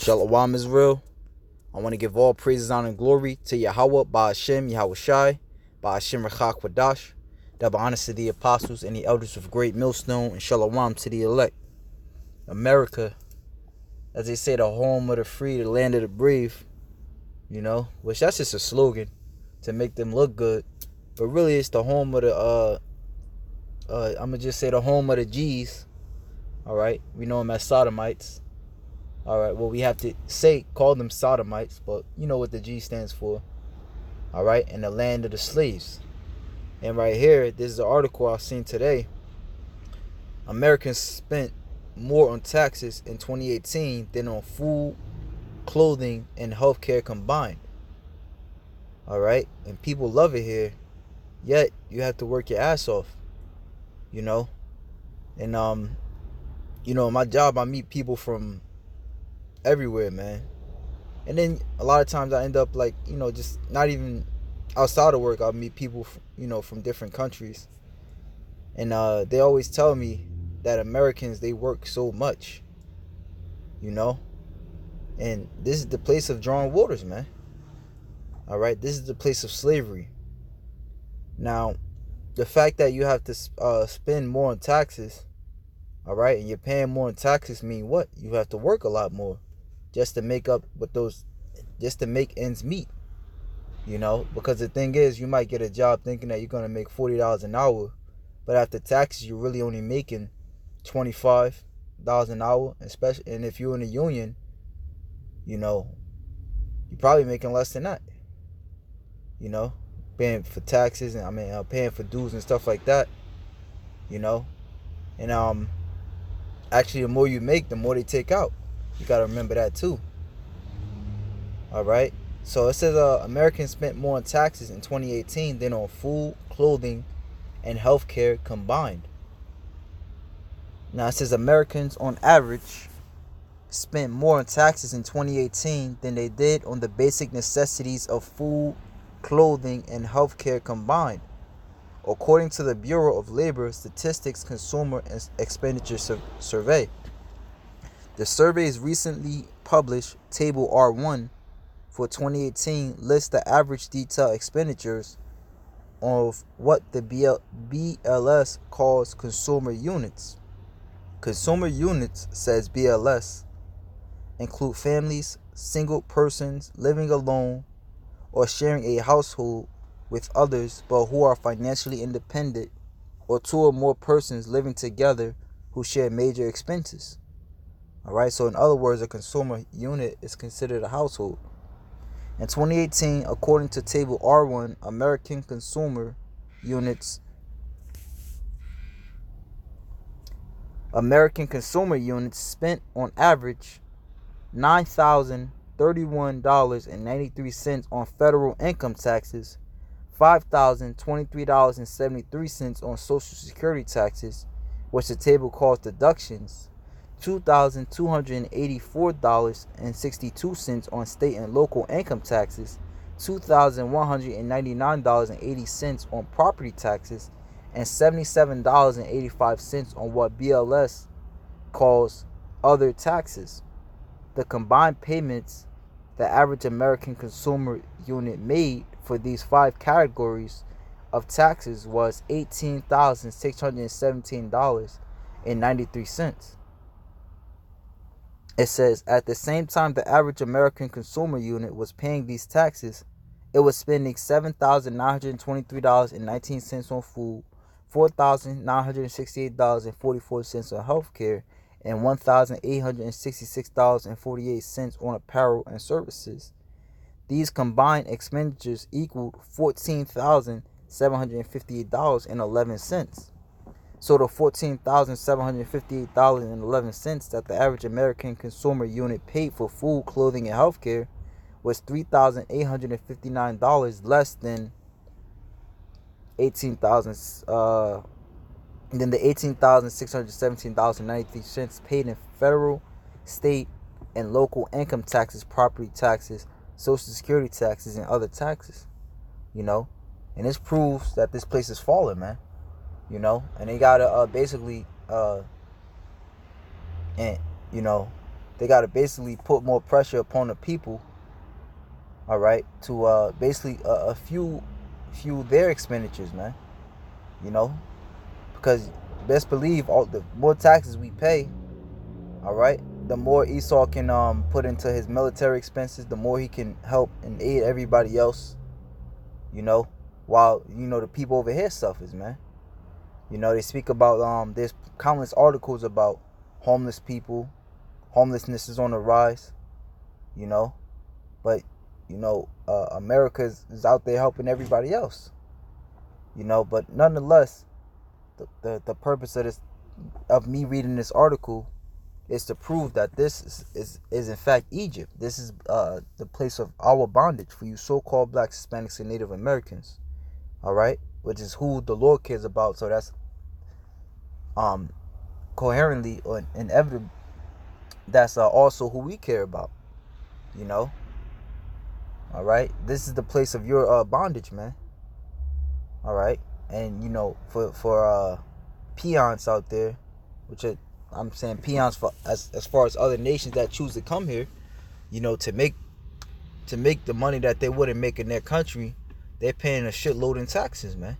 Shalom Israel. I want to give all praises, honor, and glory to Yahweh, Ba'ashem, Yahweh Shai, Ba'ashem Rechak Wadash, double honors to the apostles and the elders of Great Millstone, and Shalom to the elect. America, as they say, the home of the free, the land of the brave, which that's just a slogan to make them look good. But really, it's the home of the, I'm going to just say the home of the G's, all right? We know them as Sodomites. All right, well, we have to call them Sodomites, but you know what the G stands for. All right, and the land of the slaves. And right here, this is an article I've seen today. Americans spent more on taxes in 2018 than on food, clothing, and healthcare combined. All right, and people love it here, yet you have to work your ass off, And, my job, I meet people from everywhere, man. And then a lot of times I end up just not even outside of work. I'll meet people from different countries, and they always tell me that Americans, they work so much, and this is the place of drawing waters, man. All right, this is the place of slavery. Now, the fact that you have to spend more on taxes, all right, and you're paying more in taxes mean what? You have to work a lot more just to make ends meet, because the thing is, you might get a job thinking that you're going to make $40 an hour, but after taxes, you're really only making $25 an hour, especially, and if you're in a union, you're probably making less than that, paying for taxes, and paying for dues and stuff like that, and actually, the more you make, the more they take out. You got to remember that too. All right. So it says Americans spent more on taxes in 2018 than on food, clothing, and healthcare combined. Now it says Americans on average spent more on taxes in 2018 than they did on the basic necessities of food, clothing, and healthcare combined, according to the Bureau of Labor Statistics Consumer Expenditure Survey. The survey's recently published Table R1 for 2018 lists the average detailed expenditures of what the BLS calls consumer units. Consumer units, says BLS, include families, single persons living alone, or sharing a household with others but who are financially independent, or two or more persons living together who share major expenses. All right, so in other words, a consumer unit is considered a household. In 2018, according to Table R1, American consumer units spent on average $9,031.93 on federal income taxes, $5,023.73 on Social Security taxes, which the table calls deductions, $2,284.62 on state and local income taxes, $2,199.80 on property taxes, and $77.85 on what BLS calls other taxes. The combined payments the average American consumer unit made for these five categories of taxes was $18,617.93. It says, at the same time the average American consumer unit was paying these taxes, it was spending $7,923.19 on food, $4,968.44 on healthcare, and $1,866.48 on apparel and services. These combined expenditures equaled $14,758.11. So the $14,758.11 that the average American consumer unit paid for food, clothing, and healthcare was $3,859 less than the $18,617.93 paid in federal, state, and local income taxes, property taxes, Social Security taxes, and other taxes. And this proves that this place is falling, man. And they gotta basically and they got to basically put more pressure upon the people, all right, to basically a few their expenditures, man. You know, because best believe all the more taxes we pay, all right, the more Esau can put into his military expenses, the more he can help and aid everybody else, you know, while, you know, the people over here suffers, man. You know, they speak about there's countless articles about homeless people. Homelessness is on the rise, you know, but you know, America is out there helping everybody else, you know. But nonetheless, the purpose of this, of me reading this article, is to prove that this is in fact Egypt. This is the place of our bondage for you so-called blacks, Hispanics, and Native Americans, all right, which is who the Lord cares about. So that's coherently or inevitably, that's also who we care about, you know. All right, this is the place of your bondage, man. All right, and you know, for peons out there, which I'm saying peons for as far as other nations that choose to come here, you know, to make the money that they wouldn't make in their country, they're paying a shitload in taxes, man.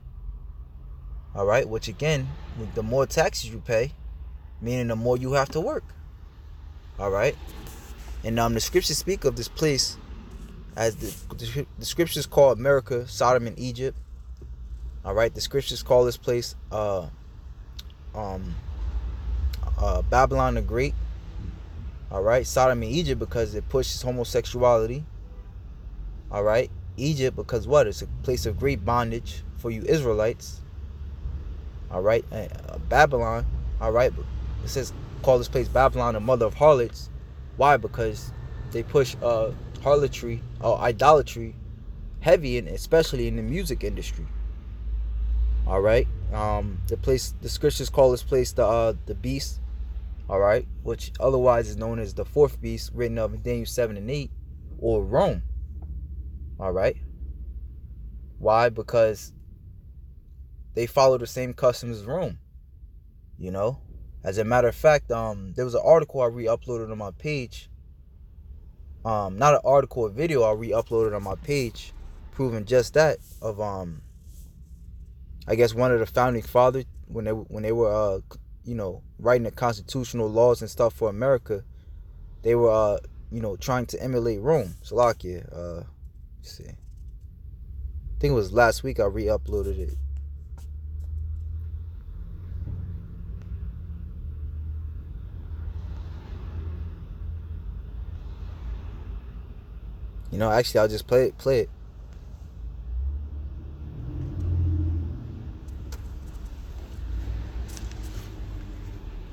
All right, which again, the more taxes you pay, meaning the more you have to work. All right, and the scriptures speak of this place as the scriptures call America Sodom and Egypt. All right, the scriptures call this place Babylon the Great. All right, Sodom and Egypt because it pushes homosexuality. All right, Egypt because what? It's a place of great bondage for you Israelites. All right, Babylon. All right, it says call this place Babylon, the mother of harlots. Why? Because they push harlotry or idolatry heavy, and especially in the music industry. All right, the scriptures call this place the beast. All right, which otherwise is known as the fourth beast, written of in Daniel 7 and 8, or Rome. All right, why? Because they follow the same customs as Rome. You know, as a matter of fact, there was an article I re-uploaded on my page. Not an article, a video I re-uploaded on my page, proving just that of I guess one of the founding fathers when they were you know, writing the constitutional laws and stuff for America, they were you know, trying to emulate Rome. Salakia, let's see, I think it was last week I re-uploaded it. You know, actually, I'll just play it.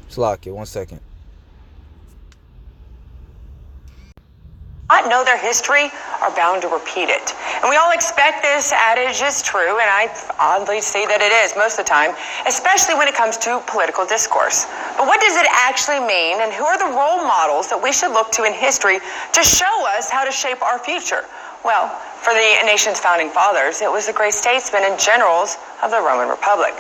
Slack it, 1 second. Not know their history are bound to repeat it. And we all expect this adage is true, and I oddly say that it is most of the time, especially when it comes to political discourse. But what does it actually mean, and who are the role models that we should look to in history to show us how to shape our future? Well, for the nation's founding fathers, it was the great statesmen and generals of the Roman Republic.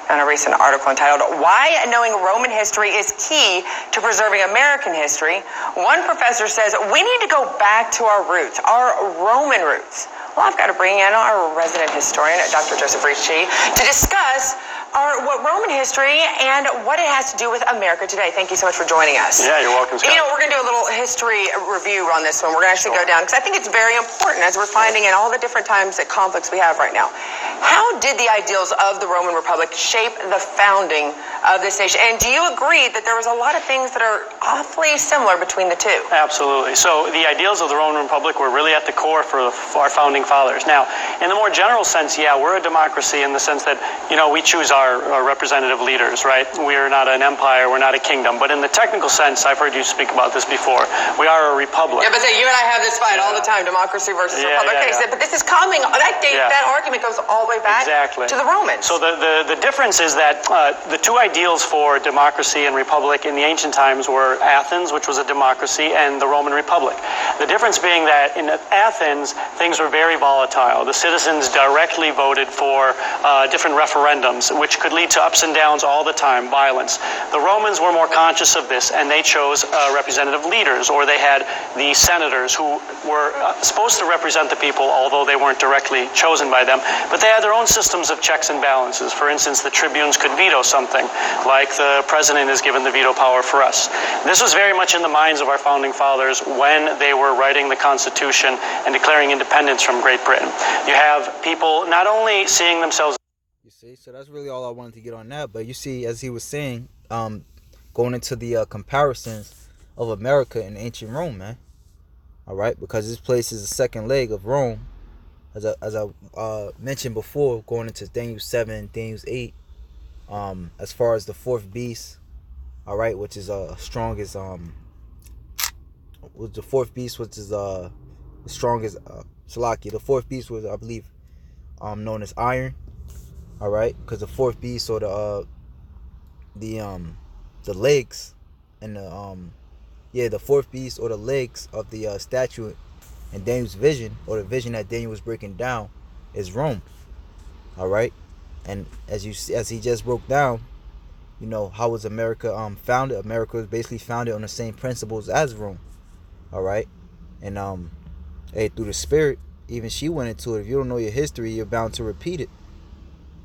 In a recent article entitled, Why Knowing Roman History is Key to Preserving American History, one professor says we need to go back to our roots, our Roman roots. Well, I've got to bring in our resident historian, Dr. Joseph Ricci, to discuss what Roman history and what it has to do with America today. Thank you so much for joining us. Yeah, you're welcome, Scott. You know, we're going to do a little history review on this one. We're going to actually go down, because I think it's very important as we're finding in all the different times that conflicts we have right now. How did the ideals of the Roman Republic shape the founding of this nation? And do you agree that there was a lot of things that are awfully similar between the two? Absolutely. So the ideals of the Roman Republic were really at the core for our founding fathers. Now, in the more general sense, yeah, we're a democracy in the sense that, you know, we choose our representative leaders, right? We are not an empire, we're not a kingdom. But in the technical sense, I've heard you speak about this before, we are a republic. Yeah, but you and I have this fight all the time, democracy versus republic. But this is coming, that argument goes all the way back to the Romans. So the difference is that the two ideals for democracy and republic in the ancient times were Athens, which was a democracy, and the Roman Republic. The difference being that in Athens, things were very volatile. The citizens directly voted for different referendums, which could lead to ups and downs all the time, violence. The Romans were more conscious of this, and they chose representative leaders, or they had the senators who were supposed to represent the people, although they weren't directly chosen by them, but they had their own systems of checks and balances. For instance, the tribunes could veto something, like the president is given the veto power for us. This was very much in the minds of our founding fathers when they were writing the Constitution and declaring independence from Great Britain. You have people not only seeing themselves... You see, so that's really all I wanted to get on that. But you see, as he was saying, going into the comparisons of America and ancient Rome, man. All right, because this place is the second leg of Rome, as I mentioned before, going into Daniel 7, Daniel 8. As far as the fourth beast, all right, which is strongest. Was the fourth beast, which is the strongest. Salakia. The fourth beast was, I believe, known as iron. All right, because the fourth beast, or the legs and the fourth beast, or the legs of the statue in Daniel's vision, or the vision that Daniel was breaking down, is Rome. All right, and as he just broke down, how was America founded? America was basically founded on the same principles as Rome. All right, and hey, through the Spirit, even she went into it. If you don't know your history, you're bound to repeat it.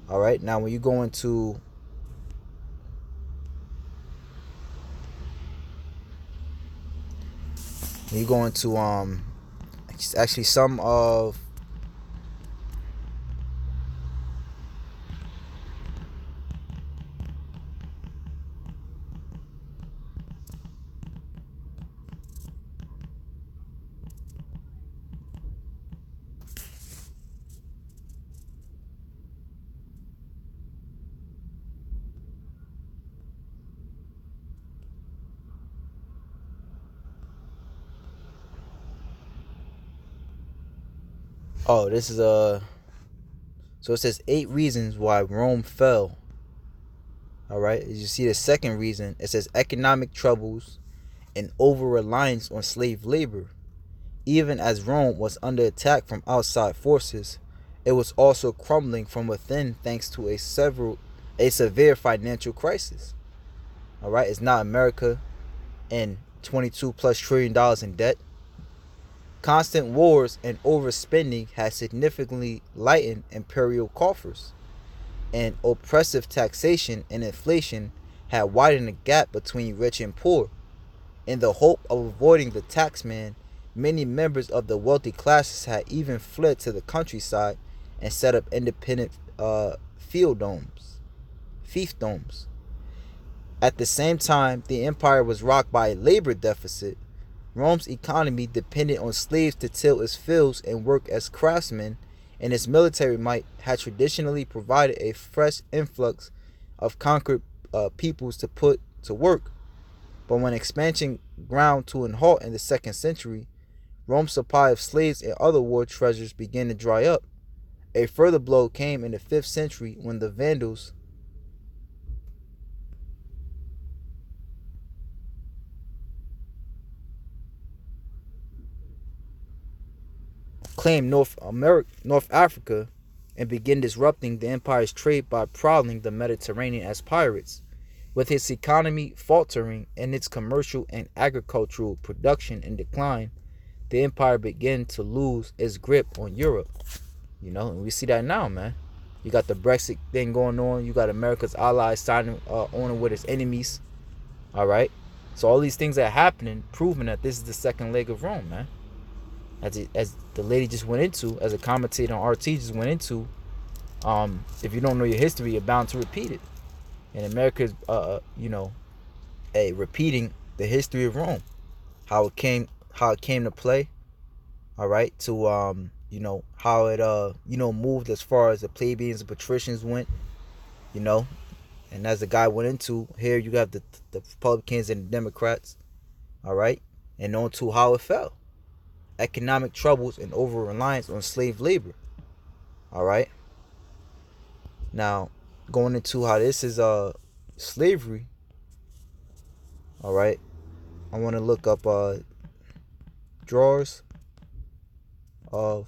All right, now when you go into actually some of this is so it says 8 reasons why Rome fell. All right, as you see, the second reason, it says economic troubles and over-reliance on slave labor. Even as Rome was under attack from outside forces, it was also crumbling from within thanks to a severe financial crisis. All right, it's not America and $22+ trillion in debt. Constant wars and overspending had significantly lightened imperial coffers, and oppressive taxation and inflation had widened the gap between rich and poor. In the hope of avoiding the taxman, many members of the wealthy classes had even fled to the countryside and set up independent fiefdoms. At the same time, the empire was rocked by a labor deficit. Rome's economy depended on slaves to till its fields and work as craftsmen, and its military might had traditionally provided a fresh influx of conquered peoples to put to work. But when expansion ground to a halt in the 2nd century, Rome's supply of slaves and other war treasures began to dry up. A further blow came in the 5th century when the Vandals claimed North Africa and began disrupting the empire's trade by prowling the Mediterranean as pirates. With its economy faltering and its commercial and agricultural production in decline, the empire began to lose its grip on Europe. And we see that now, man. You got the Brexit thing going on. You got America's allies signing on with its enemies. All right. So all these things are happening, proving that this is the second leg of Rome, man. As the lady just went into, as a commentator on RT just went into, if you don't know your history, you're bound to repeat it. And America is, repeating the history of Rome, how it came to play. All right, to how it moved as far as the plebeians and patricians went. And as the guy went into here, you got the Republicans and the Democrats. All right, and on to how it fell. Economic troubles and over-reliance on slave labor. All right. Now, going into how this is slavery. All right. I want to look up drawers of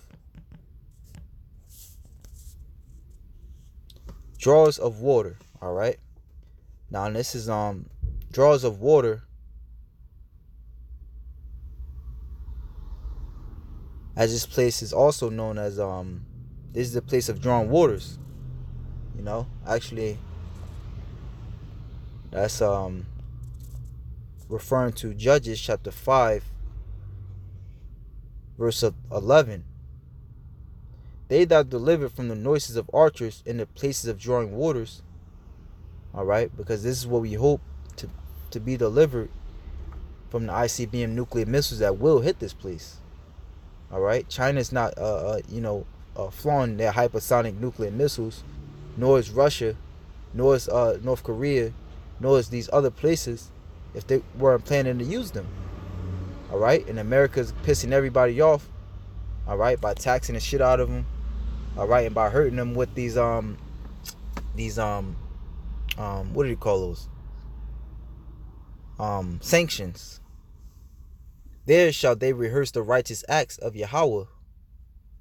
water. All right. Now this is drawers of water, as this place is also known as this is the place of drawing waters. You know, actually, that's referring to Judges chapter 5, verse 11. They that delivered from the noises of archers in the places of drawing waters. All right, because this is what we hope to be delivered from the ICBM nuclear missiles that will hit this place. All right, China's not flaunting their hypersonic nuclear missiles, nor is Russia, nor is North Korea, nor is these other places, if they weren't planning to use them. All right, and America's pissing everybody off, all right, by taxing the shit out of them, all right, and by hurting them with these what do you call those? Sanctions. There shall they rehearse the righteous acts of Yahweh,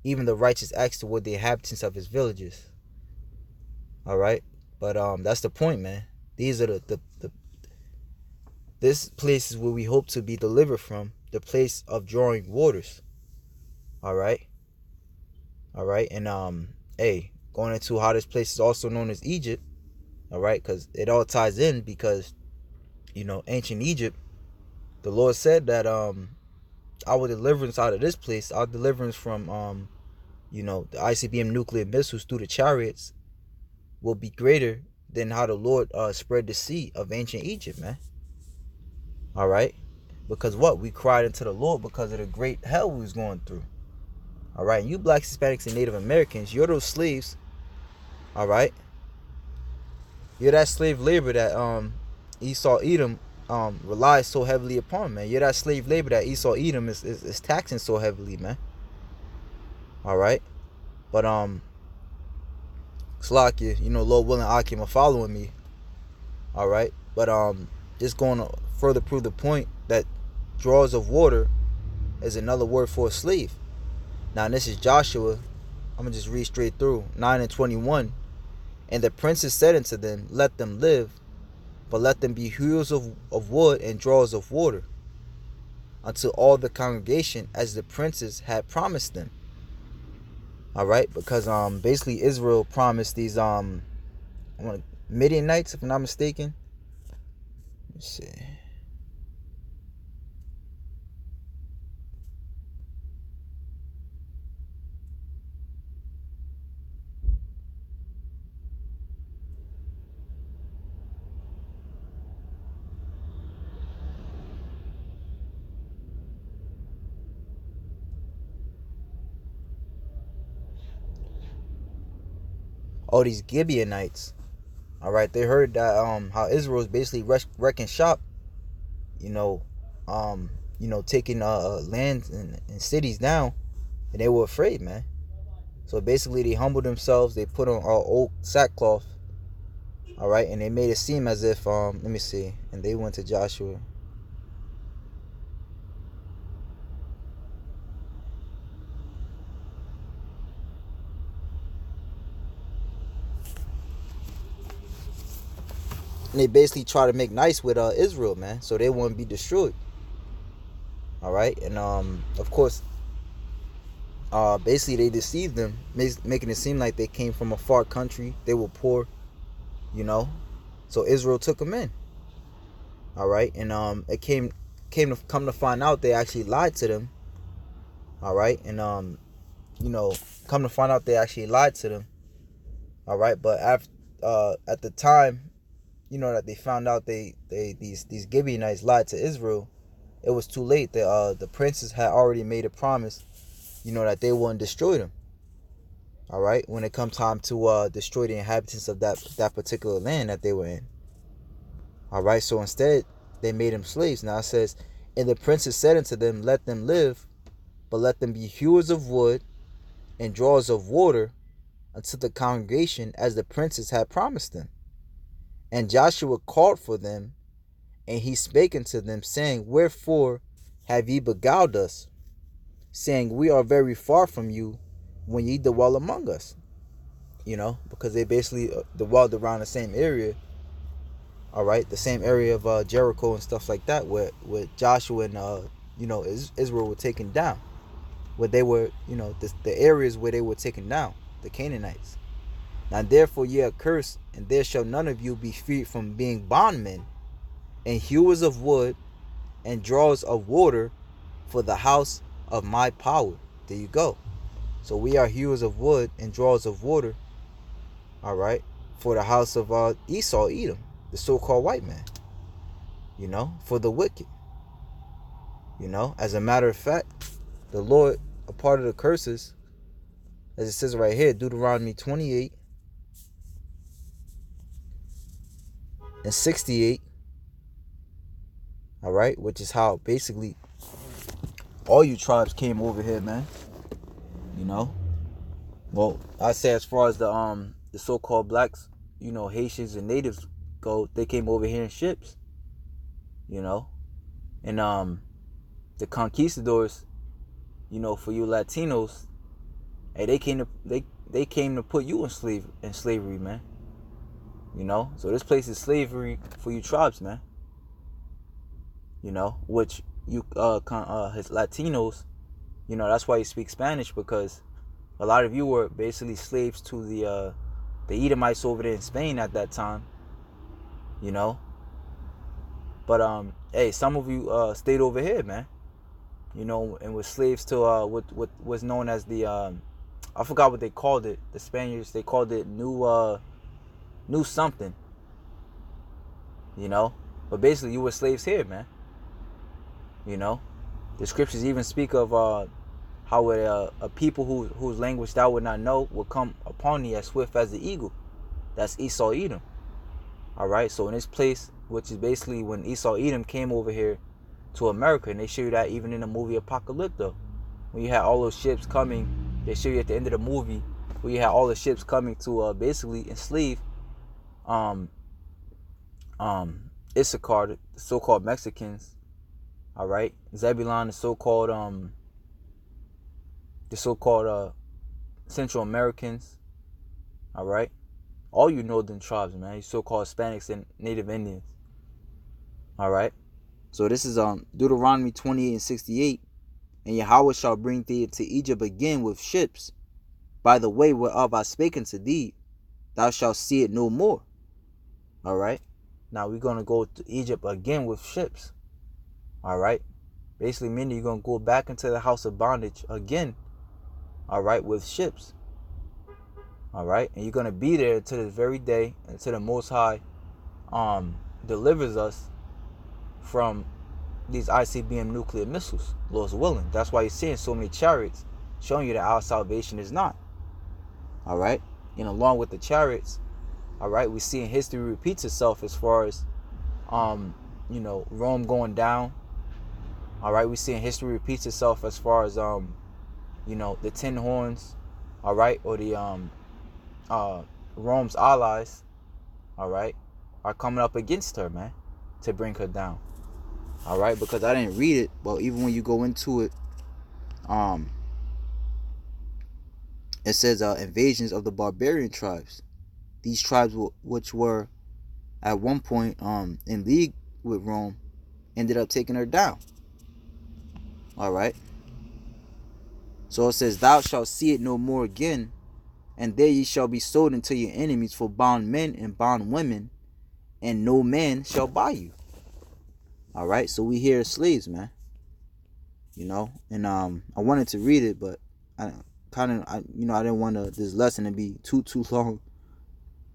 even the righteous acts toward the inhabitants of his villages. All right, but that's the point, man. These are this place is where we hope to be delivered from, the place of drawing waters. All right, and hey, going into how this place is also known as Egypt. All right, because it all ties in, because ancient Egypt, the Lord said that our deliverance out of this place, our deliverance from the ICBM nuclear missiles through the chariots, will be greater than how the Lord spread the sea of ancient Egypt, man. All right, because what? We cried unto the Lord because of the great hell we was going through. All right, and you blacks, Hispanics, and Native Americans, you're those slaves. All right, you're that slave labor that Esau Edom relies so heavily upon, man. You're that slave labor that Esau Edom is taxing so heavily, man. All right, but Slakia, Lord willing, Akim are following me. All right, but just going to further prove the point that drawers of water is another word for a slave. Now this is Joshua. I'm gonna just read straight through 9:21. And the princes said unto them, let them live, but let them be hewers of wood and drawers of water, unto all the congregation, as the princes had promised them. All right, because basically Israel promised these Midianites, if I'm not mistaken. Let's see. Oh, these Gibeonites. All right, they heard that how Israel is basically wrecking shop, taking lands and cities down, and they were afraid, man. So basically, they humbled themselves. They put on old sackcloth. All right, and they made it seem as if let me see, and they went to Joshua. And they basically try to make nice with Israel, man, so they won't be destroyed. All right, and of course, basically they deceived them, making it seem like they came from a far country. They were poor, so Israel took them in. All right, and it came to come to find out they actually lied to them. All right, and come to find out they actually lied to them. All right, but after at the time, that they found out these Gibeonites lied to Israel, it was too late. The princes had already made a promise, that they wouldn't destroy them. All right, when it come time to destroy the inhabitants of that particular land that they were in. All right, so instead they made them slaves. Now it says, and the princes said unto them, let them live, but let them be hewers of wood and drawers of water unto the congregation, as the princes had promised them. And Joshua called for them And he spake unto them, saying, Wherefore have ye beguiled us, saying, We are very far from you, when ye dwell among us? Because they basically dwelled around the same area. All right, the same area of Jericho and stuff like that, where Joshua and Israel were taken down, where they were, the areas where they were taken down, the Canaanites. Now therefore ye are cursed, and there shall none of you be freed from being bondmen, and hewers of wood, and drawers of water, for the house of my power. There you go. So we are hewers of wood and drawers of water, all right, for the house of Esau, Edom, the so-called white man, for the wicked. As a matter of fact, the Lord, a part of the curses, as it says right here, Deuteronomy 28 and 68, all right, which is how basically all you tribes came over here, man. Well, I say as far as the so-called blacks, Haitians and natives go, they came over here in ships, and the conquistadors, for you Latinos, hey, they came to put you in slavery, man. So this place is slavery for you tribes, man. Which you his Latinos, that's why you speak Spanish, because a lot of you were basically slaves to the Edomites over there in Spain at that time. But hey, some of you stayed over here, man. And were slaves to what was known as the I forgot what they called it. The Spaniards, they called it new something. But basically you were slaves here, man. The scriptures even speak of how a people whose language thou would not know will come upon thee as swift as the eagle. That's Esau, Edom. All right, so in this place, which is basically when Esau, Edom came over here to America, and they show you that even in the movie Apocalypto, when you had all those ships coming, they show you at the end of the movie where you had all the ships coming to basically enslave Issachar, the so-called Mexicans. All right, Zebulon, the so-called Central Americans. All right, all you northern tribes, man, you so-called Hispanics and Native Indians. All right, so this is Deuteronomy 28 and 68. And Yahweh shall bring thee into Egypt again with ships, by the way whereof I spake unto thee, thou shalt see it no more. All right, now we're gonna go to Egypt again with ships. All right, basically meaning you're gonna go back into the house of bondage again. All right, with ships. All right, and you're gonna be there to this very day until the Most High delivers us from these ICBM nuclear missiles, Lord's willing. That's why you're seeing so many chariots showing you that our salvation is not. All right, and along with the chariots, all right, we see in history repeats itself as far as Rome going down. All right, we see in history repeats itself as far as the 10 horns, all right, or the Rome's allies, all right, are coming up against her, man, to bring her down. All right, because I didn't read it, but even when you go into it, it says invasions of the barbarian tribes. These tribes, which were at one point in league with Rome, ended up taking her down. All right. So it says, thou shalt see it no more again, and there ye shall be sold unto your enemies for bond men and bond women, and no man shall buy you. All right, so we here as slaves, man. And I wanted to read it, but I didn't want this lesson to be too long.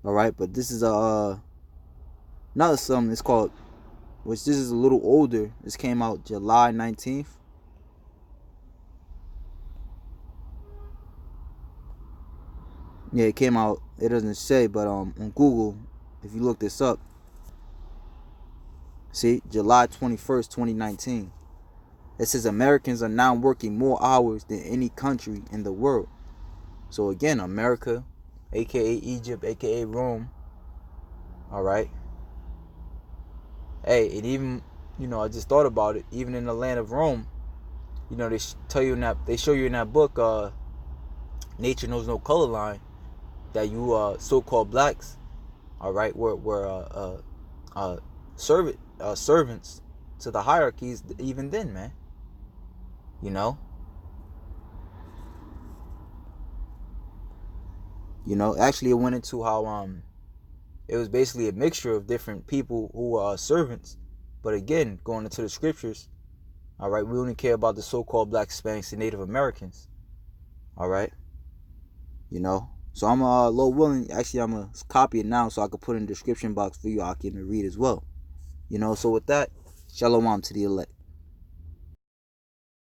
All right, but this is another something. It's called, which this is a little older. This came out July 19th. Yeah, it came out. It doesn't say, but on Google, if you look this up, see, July 21st, 2019. It says Americans are now working more hours than any country in the world. So again, America, aka Egypt, aka Rome. All right. Hey, and even, I just thought about it. Even in the land of Rome, they tell you in that, they show you in that book, Nature Knows No Color Line, that you so-called blacks, all right, were servants to the hierarchies even then, man. Actually, it went into how it was basically a mixture of different people who were servants. But again, going into the scriptures, all right, we only care about the so-called black Hispanics and Native Americans. All right. So I'm low willing. Actually, I'm gonna copy it now so I could put in the description box for you, Aki, to read as well. So with that, shalom to the elect.